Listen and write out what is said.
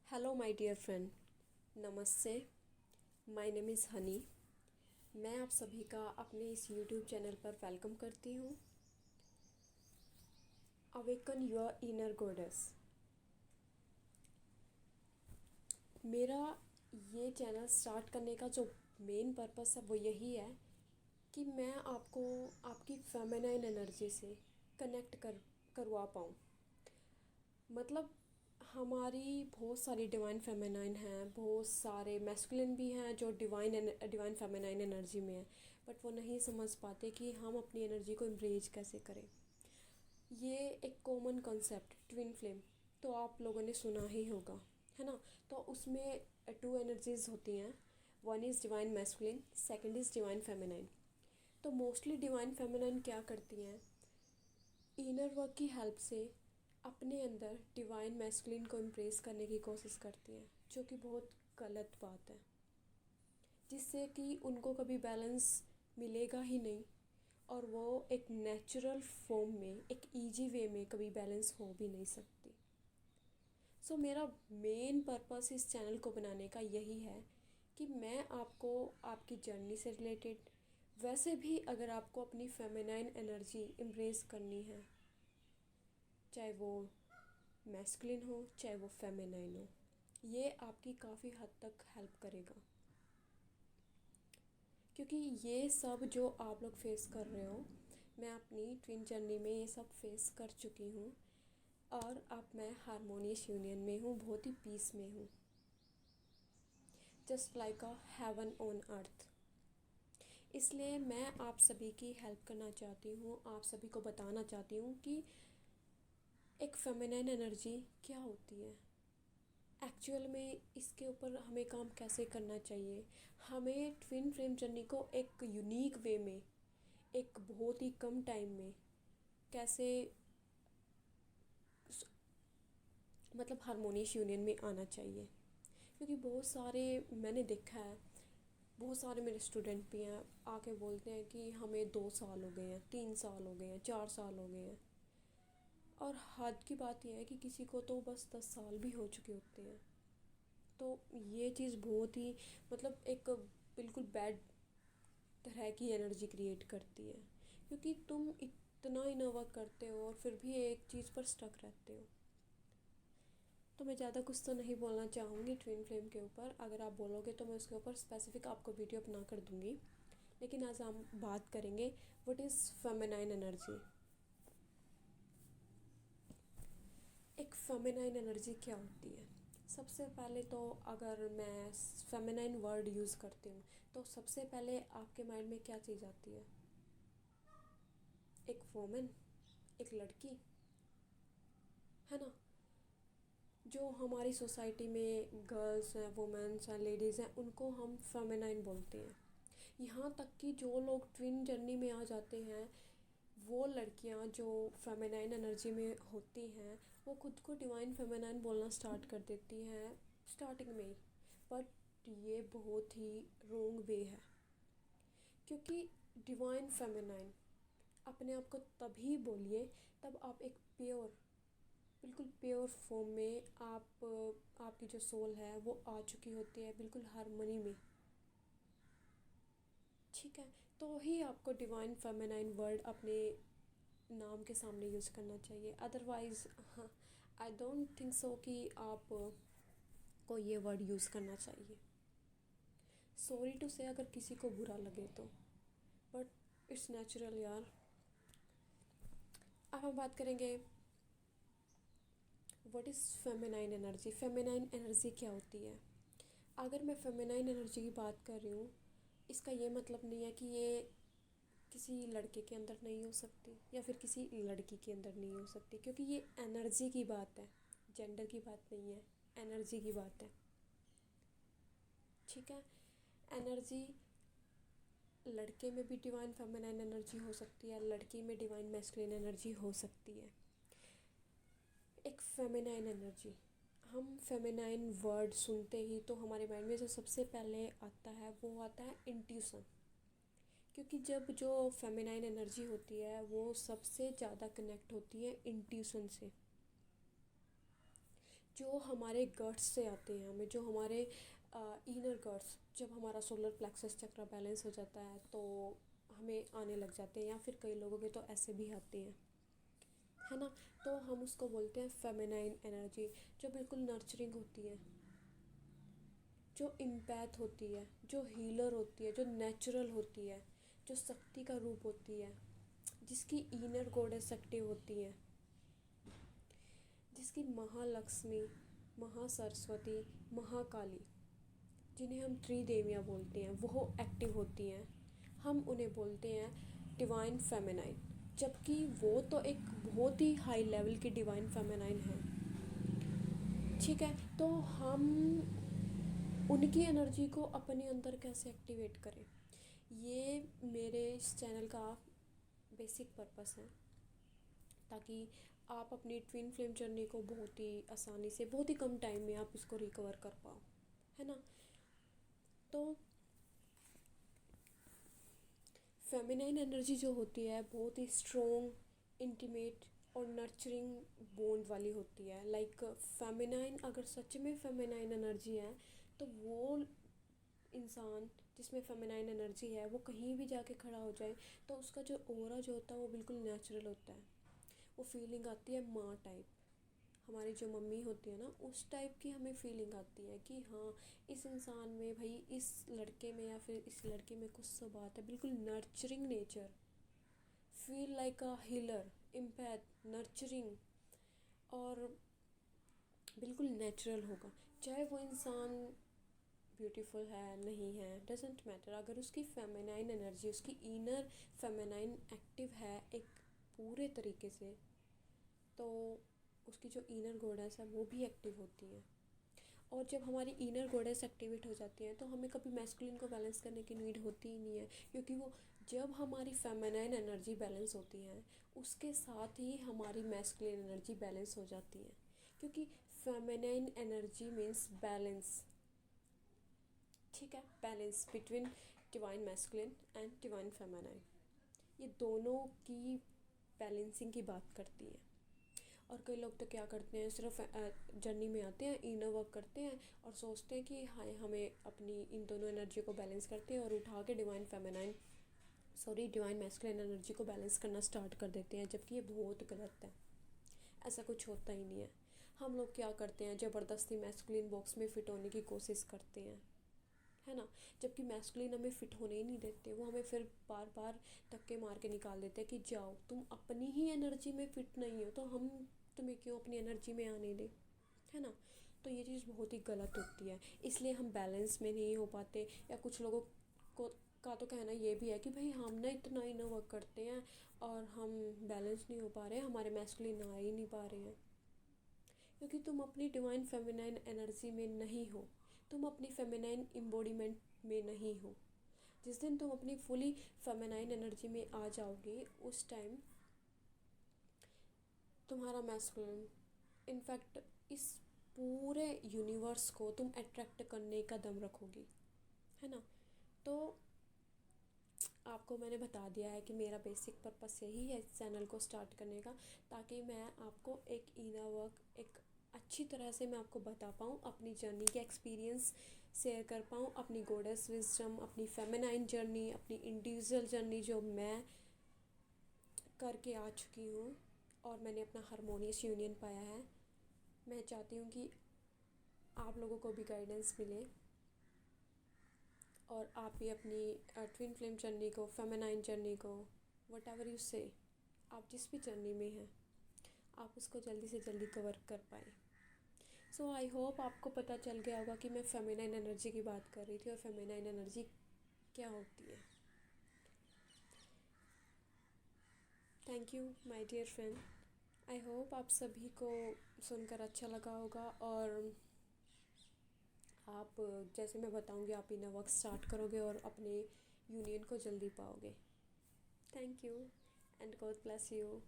Hello my dear friend, नमस्ते। My name is Honey. मैं आप सभी का अपने इस यूट्यूब चैनल पर वेलकम करती हूँ। Awaken your inner goddess. मेरा ये चैनल स्टार्ट करने का जो मेन पर्पस है वो यही है कि मैं आपको आपकी फेमिनाइन एनर्जी से कनेक्ट करवा पाऊँ। मतलब हमारी बहुत सारी डिवाइन फेमिनाइन हैं, बहुत सारे मैस्कुलिन भी हैं जो डिवाइन फेमिनाइन एनर्जी में है, बट वो नहीं समझ पाते कि हम अपनी एनर्जी को इम्ब्रेज कैसे करें। ये एक कॉमन कॉन्सेप्ट ट्विन फ्लेम तो आप लोगों ने सुना ही होगा, है ना। तो उसमें टू एनर्जीज होती हैं। One is divine masculine, second is divine feminine. तो मोस्टली डिवाइन फेमिनाइन क्या करती हैं, इनर वर्क की हेल्प से अपने अंदर डिवाइन मैस्कुलिन को इम्प्रेस करने की कोशिश करती हैं, जो कि बहुत गलत बात है, जिससे कि उनको कभी बैलेंस मिलेगा ही नहीं और वो एक नेचुरल फॉर्म में, एक इजी वे में कभी बैलेंस हो भी नहीं सकती। सो मेरा मेन पर्पस इस चैनल को बनाने का यही है कि मैं आपको आपकी जर्नी से रिलेटेड, वैसे भी अगर आपको अपनी फेमिनाइन एनर्जी इम्प्रेस करनी है, चाहे वो मैस्कुलिन हो चाहे वो फेमिनाइन हो, ये आपकी काफ़ी हद तक हेल्प करेगा। क्योंकि ये सब जो आप लोग फेस कर रहे हो, मैं अपनी ट्विन जर्नी में ये सब फेस कर चुकी हूँ। और अब मैं हारमोनियस यूनियन में हूँ, बहुत ही पीस में हूँ, just like a heaven on earth. इसलिए मैं आप सभी की हेल्प करना चाहती हूँ, आप सभी को बताना चाहती हूँ कि एक फेमिनाइन एनर्जी क्या होती है, एक्चुअल में इसके ऊपर हमें काम कैसे करना चाहिए। हमें ट्विन फ्लेम जर्नी को एक यूनिक वे में, एक बहुत ही कम टाइम में कैसे मतलब हारमोनियस यूनियन में आना चाहिए। क्योंकि बहुत सारे मैंने देखा है, बहुत सारे मेरे स्टूडेंट भी हैं, आके बोलते हैं कि हमें 2 साल हो गए हैं, 3 साल हो गए हैं, 4 साल हो गए हैं। और हद की बात यह है कि किसी को तो बस 10 साल भी हो चुके होते हैं। तो ये चीज़ बहुत ही मतलब एक बिल्कुल बैड तरह की एनर्जी क्रिएट करती है, क्योंकि तुम इतना इनर वर्क करते हो और फिर भी एक चीज़ पर स्टक रहते हो। तो मैं ज़्यादा कुछ तो नहीं बोलना चाहूँगी ट्विन फ्लेम के ऊपर। अगर आप बोलोगे तो मैं उसके ऊपर स्पेसिफिक आपको वीडियो बना कर दूँगी। लेकिन आज हम बात करेंगे व्हाट इज़ फेमिनाइन एनर्जी। एक फेमिनाइन एनर्जी क्या होती है। सबसे पहले तो अगर मैं फेमिनाइन वर्ड यूज़ करती हूँ तो सबसे पहले आपके माइंड में क्या चीज़ आती है, एक वोमेन, एक लड़की, है ना। जो हमारी सोसाइटी में गर्ल्स हैं, वुमेन्स हैं, लेडीज़ हैं, उनको हम फेमिनाइन बोलते हैं। यहाँ तक कि जो लोग ट्विन जर्नी में आ जाते हैं, वो लड़कियाँ जो फेमिनाइन एनर्जी में होती हैं, वो खुद को डिवाइन फेमिनाइन बोलना स्टार्ट कर देती हैं स्टार्टिंग में ही। बट ये बहुत ही रोंग वे है, क्योंकि डिवाइन फेमिनाइन अपने आप को तभी बोलिए तब आप एक प्योर, बिल्कुल प्योर फॉर्म में आपकी जो सोल है वो आ चुकी होती है, बिल्कुल हारमोनी में। ठीक है, तो ही आपको डिवाइन फेमिनाइन वर्ड अपने नाम के सामने यूज़ करना चाहिए। अदरवाइज़ हाँ, आई डोंट थिंक सो कि आप को ये वर्ड यूज़ करना चाहिए। सॉरी टू से अगर किसी को बुरा लगे तो, बट इट्स नेचुरल यार। अब हम बात करेंगे what is feminine energy. Feminine energy क्या होती है। अगर मैं फेमिनाइन एनर्जी की बात कर रही हूँ, इसका ये मतलब नहीं है कि ये किसी लड़के के अंदर नहीं हो सकती या फिर किसी लड़की के अंदर नहीं हो सकती, क्योंकि ये एनर्जी की बात है, जेंडर की बात नहीं है, एनर्जी की बात है। ठीक है, एनर्जी लड़के में भी डिवाइन फेमिनाइन एनर्जी हो सकती है, लड़की में डिवाइन मैस्कुलिन एनर्जी हो सकती है। एक फेमिनाइन एनर्जी, हम फेमिनाइन वर्ड सुनते ही तो हमारे माइंड में जो सबसे पहले आता है वो आता है इंट्यूशन। क्योंकि जब जो फेमिनाइन एनर्जी होती है वो सबसे ज़्यादा कनेक्ट होती है इंट्यूशन से। जो हमारे गट्स से आते हैं हमें, जो हमारे इनर गट्स, जब हमारा सोलर प्लेक्सस चक्र बैलेंस हो जाता है तो हमें आने लग जाते हैं, या फिर कई लोगों के तो ऐसे भी आते हैं, है ना। तो हम उसको बोलते हैं फेमिनाइन एनर्जी, जो बिल्कुल नर्चरिंग होती है, जो इम्पैथ होती है, जो हीलर होती है, जो नेचुरल होती है, जो शक्ति का रूप होती है, जिसकी इनर गॉडेस एक्टिव होती है, जिसकी महालक्ष्मी, महासरस्वती, महाकाली, जिन्हें हम त्रिदेवियाँ बोलते हैं, वो एक्टिव होती हैं। हम उन्हें बोलते हैं डिवाइन फेमिनाइन, जबकि वो तो एक बहुत ही हाई लेवल की डिवाइन फेमिनाइन है। ठीक है, तो हम उनकी एनर्जी को अपने अंदर कैसे एक्टिवेट करें, ये मेरे इस चैनल का बेसिक पर्पस है, ताकि आप अपनी ट्विन फ्लेम जर्नी को बहुत ही आसानी से, बहुत ही कम टाइम में आप इसको रिकवर कर पाओ, है ना। तो फेमिनाइन एनर्जी जो होती है बहुत ही स्ट्रॉन्ग, इंटीमेट और नर्चरिंग बॉन्ड वाली होती है। लाइक फेमिनाइन, अगर सच में फेमिनाइन एनर्जी है तो वो इंसान जिसमें फेमिनाइन एनर्जी है वो कहीं भी जाके खड़ा हो जाए तो उसका जो ऑरा जो होता है वो बिल्कुल नेचुरल होता है। वो फीलिंग आती है माँ टाइप, हमारी जो मम्मी होती है ना उस टाइप की हमें फीलिंग आती है कि हाँ, इस इंसान में, भाई इस लड़के में या फिर इस लड़की में कुछ तो बात है। बिल्कुल नर्चरिंग नेचर, फील लाइक अ हीलर, इम्पैथ, नर्चरिंग, और बिल्कुल नेचुरल होगा। चाहे वो इंसान ब्यूटीफुल है नहीं है, डजेंट मैटर, अगर उसकी फेमिनाइन एनर्जी, उसकी इनर फेमिनाइन एक्टिव है एक पूरे तरीके से, तो उसकी जो इनर गॉडेस है वो भी एक्टिव होती है। और जब हमारी इनर गॉडेस एक्टिवेट हो जाती है तो हमें कभी मैस्कुलिन को बैलेंस करने की नीड होती ही नहीं है, क्योंकि वो, जब हमारी फेमिनाइन एनर्जी बैलेंस होती है उसके साथ ही हमारी मैस्कुलिन एनर्जी बैलेंस हो जाती है, क्योंकि फेमिनाइन एनर्जी मीन्स बैलेंस। ठीक है, balance between divine masculine and divine feminine, ये दोनों की बैलेंसिंग की बात करती है। और कई लोग तो क्या करते हैं, सिर्फ जर्नी में आते हैं, इनर वर्क करते हैं और सोचते हैं कि हाँ हमें अपनी इन दोनों एनर्जी को बैलेंस करते हैं और उठा के डिवाइन मैस्कुलिन एनर्जी को बैलेंस करना स्टार्ट कर देते हैं, जबकि ये बहुत गलत है। ऐसा कुछ होता ही नहीं है। हम लोग क्या करते हैं, ज़बरदस्ती मैस्कुलिन बॉक्स में फ़िट होने की कोशिश करते हैं, है ना। जबकि मैस्कुलिन हमें फ़िट होने ही नहीं देते, वो हमें फिर बार बार धक्के मार के निकाल देते हैं कि जाओ, तुम अपनी ही एनर्जी में फ़िट नहीं हो तो हम तुम्हें क्यों अपनी एनर्जी में आने दें, है ना। तो ये चीज़ बहुत ही गलत होती है, इसलिए हम बैलेंस में नहीं हो पाते। या कुछ लोगों को का तो कहना ये भी है कि भाई हम ना इतना इनर वर्क करते हैं और हम बैलेंस नहीं हो पा रहे हैं, हमारे मैस्कुलिन आ ही नहीं पा रहे हैं, क्योंकि तुम अपनी डिवाइन फेमिनाइन एनर्जी में नहीं हो, तुम अपनी फेमिनाइन एम्बॉडीमेंट में नहीं हो। जिस दिन तुम अपनी फुली फेमिनाइन एनर्जी में आ जाओगे उस टाइम तुम्हारा मैस्कुलिन, इनफैक्ट इस पूरे यूनिवर्स को तुम अट्रैक्ट करने का दम रखोगी, है ना। तो आपको मैंने बता दिया है कि मेरा बेसिक पर्पस यही है इस चैनल को स्टार्ट करने का, ताकि मैं आपको एक इनर वर्क, एक अच्छी तरह से मैं आपको बता पाऊँ, अपनी जर्नी के एक्सपीरियंस शेयर कर पाऊँ, अपनी गॉडेस विजडम, अपनी फेमिनाइन जर्नी, अपनी इंडिविजुअल जर्नी जो मैं करके आ चुकी हूँ और मैंने अपना हारमोनियस यूनियन पाया है। मैं चाहती हूँ कि आप लोगों को भी गाइडेंस मिले और आप भी अपनी ट्विन फ्लेम जर्नी को, फेमिनाइन जर्नी को, वट एवर यू से, आप जिस भी जर्नी में हैं आप उसको जल्दी से जल्दी कवर कर पाएँ। सो आई होप आपको पता चल गया होगा कि मैं फेमिनाइन एनर्जी की बात कर रही थी और फेमिनाइन एनर्जी क्या होती है। Thank you my dear friend, I hope आप सभी को सुनकर अच्छा लगा होगा और आप, जैसे मैं बताऊंगी, आप इनर वर्क स्टार्ट करोगे और अपने यूनियन को जल्दी पाओगे। Thank you and God bless you.